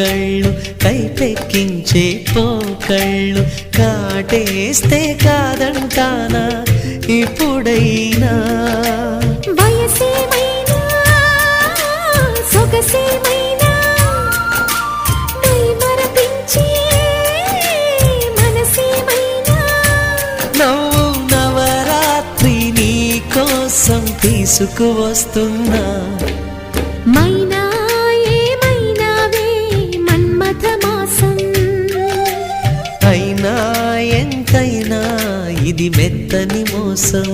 కళ్ళు కైపెక్కించే పోకళ్ళు కాటేస్తే కాదంటానా ఇప్పుడైనా వయసేమైనా సొగసేమైనా మరపించే మనసేమైనా నవ్వు నవరాత్రి నీ కోసం తీసుకువస్తున్నా మైనా ఏమైనావే మన్మథ మాసం అయినా ఎంతైనా ఇది మెత్తని మోసం